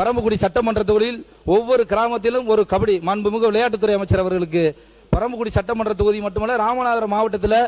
பரமக்குடி சட்டமன்ற தொகுதியில் ஒவ்வொரு கிராமத்திலும் ஒரு கபடி மாண்புமிகு விளையாட்டுத்துறை அமைச்சர் அவர்களுக்கு பரமக்குடி சட்டமன்ற தொகுதி மட்டுமல்ல ராமநாதபுரம் மாவட்டத்தில்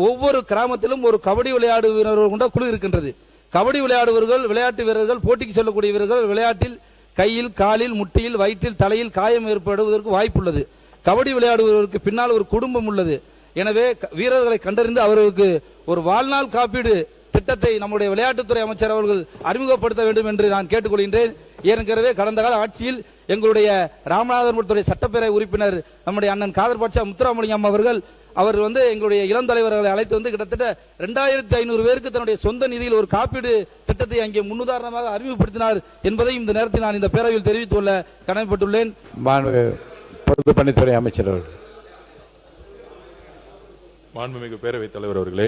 ஒவ்வொரு கிராமத்திலும் ஒரு கபடி விளையாடுவீரர்கள் கொண்ட குழு இருக்கின்றது. கபடி விளையாடுவர்கள் விளையாட்டு வீரர்கள் போட்டிக்கு செல்லக்கூடிய வீரர்கள் விளையாட்டில் கையில் காலில் முட்டியில் வயிற்றில் தலையில் காயம் ஏற்படுவதற்கு வாய்ப்புள்ளது. கபடி விளையாடுவதற்கு பின்னால் ஒரு குடும்பம் உள்ளது. எனவே வீரர்களை கண்டறிந்து அவர்களுக்கு ஒரு வாழ்நாள் காப்பீடு திட்டத்தை நம்முடைய விளையாட்டுத்துறை அமைச்சர் அவர்கள் அறிமுகப்படுத்த வேண்டும் என்று நான் கேட்டுக்கொள்கின்றேன். ஏற்கனவே கடந்த கால ஆட்சியில் எங்களுடைய ராமநாதபுரத்துறை சட்டப்பேரவை உறுப்பினர் நம்முடைய அண்ணன் காதர் பாட்சா முத்துராமலிங்கம் அவர் எங்களுடைய இளம் தலைவர்களை அழைத்து கிட்டத்தட்ட 2500 பேருக்கு தன்னுடைய சொந்த நிதியில் ஒரு காப்பீடு திட்டத்தை அங்கே முன்னுதாரணமாக அறிமுகப்படுத்தினார் என்பதை இந்த நேரத்தில் நான் இந்த பேரவையில் தெரிவித்துக் கொள்ள கடமைப்பட்டுள்ளேன். பொதுப்பணித்துறை அமைச்சர் அவர்கள். மாண்புமிகு பேரவைத் தலைவர் அவர்களே,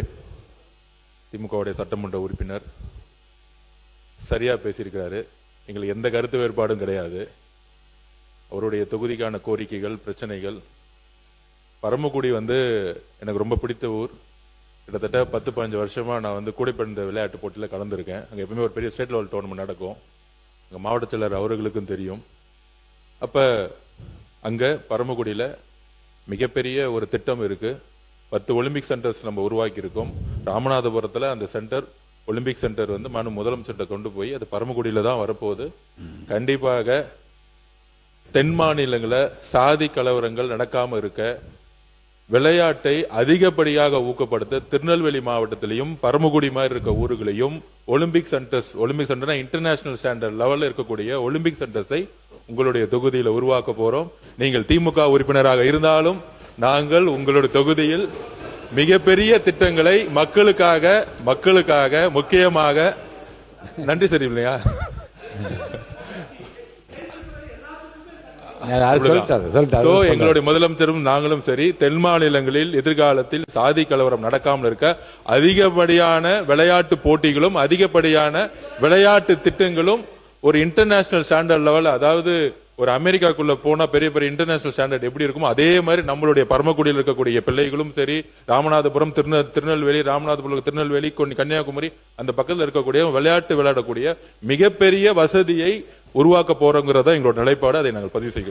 திமுகவுடைய சட்டமன்ற உறுப்பினர் சரியா பேசியிருக்கிறாரு. எங்களுக்கு எந்த கருத்து வேறுபாடும் கிடையாது. அவருடைய தொகுதிக்கான கோரிக்கைகள் பிரச்சனைகள். பரமக்குடி எனக்கு ரொம்ப பிடித்த ஊர். கிட்டத்தட்ட 10-15 வருஷமா நான் கூடைப்பந்த விளையாட்டு போட்டியில் கலந்துருக்கேன். அங்கே எப்பவுமே ஒரு பெரிய ஸ்டேட் லெவல் டோர்னமெண்ட் நடக்கும். அங்கே மாவட்ட செயலர் அவர்களுக்கும் தெரியும். அப்ப அங்க பரமக்குடியில் மிகப்பெரிய ஒரு திட்டம் இருக்கு. 10 ஒலிம்பிக் சென்டர்ஸ் நம்ம உருவாக்கி இருக்கோம். ராமநாதபுரத்தில் அந்த சென்டர் ஒலிம்பிக் சென்டர் முதலமைச்சர்கிட்ட கொண்டு போய் அது பரமக்குடியில தான் வரப்போகுது. கண்டிப்பாக தென் மாநிலங்கள சாதி கலவரங்கள் நடக்காம இருக்க விளையாட்டை அதிகப்படியாக ஊக்கப்படுத்த திருநெல்வேலி மாவட்டத்திலையும் பரமக்குடி மாதிரி இருக்க ஊர்களையும் ஒலிம்பிக் சென்டர் இன்டர்நேஷனல் ஸ்டாண்டர்ட் லெவலில் இருக்கக்கூடிய ஒலிம்பிக் சென்டர்ஸை உங்களுடைய தொகுதியில் உருவாக்க போறோம். நீங்கள் திமுக உறுப்பினராக இருந்தாலும் நாங்கள் உங்களுடைய தொகுதியில் மிகப்பெரிய திட்டங்களை மக்களுக்காக முக்கியமாக நன்றி சரியில்லையா எங்களுடைய முதலமைச்சரும் நாங்களும் சரி தென் மாநிலங்களில் எதிர்காலத்தில் சாதி கலவரம் நடக்காமல் இருக்க அதிகப்படியான விளையாட்டு போட்டிகளும் அதிகப்படியான விளையாட்டு திட்டங்களும் ஒரு இன்டர்நேஷனல் ஸ்டாண்டர்ட் லெவல், அதாவது ஒரு அமெரிக்காக்குள்ள போனா பெரிய பெரிய இன்டர்நேஷனல் ஸ்டாண்டர்ட் எப்படி இருக்குமோ அதே மாதிரி நம்மளுடைய பரமக்குடியில் இருக்கக்கூடிய பிள்ளைகளும் சரி, ராமநாதபுரம் திருநெல்வேலி ராமநாதபுரம் திருநெல்வேலி கன்னியாகுமரி அந்த பக்கத்தில் இருக்கக்கூடிய விளையாடக்கூடிய மிகப்பெரிய வசதியை உருவாக்க போறோங்கிறத எங்களோட நிலைப்பாடு. அதை நாங்கள் பதிவு செய்கிறோம்.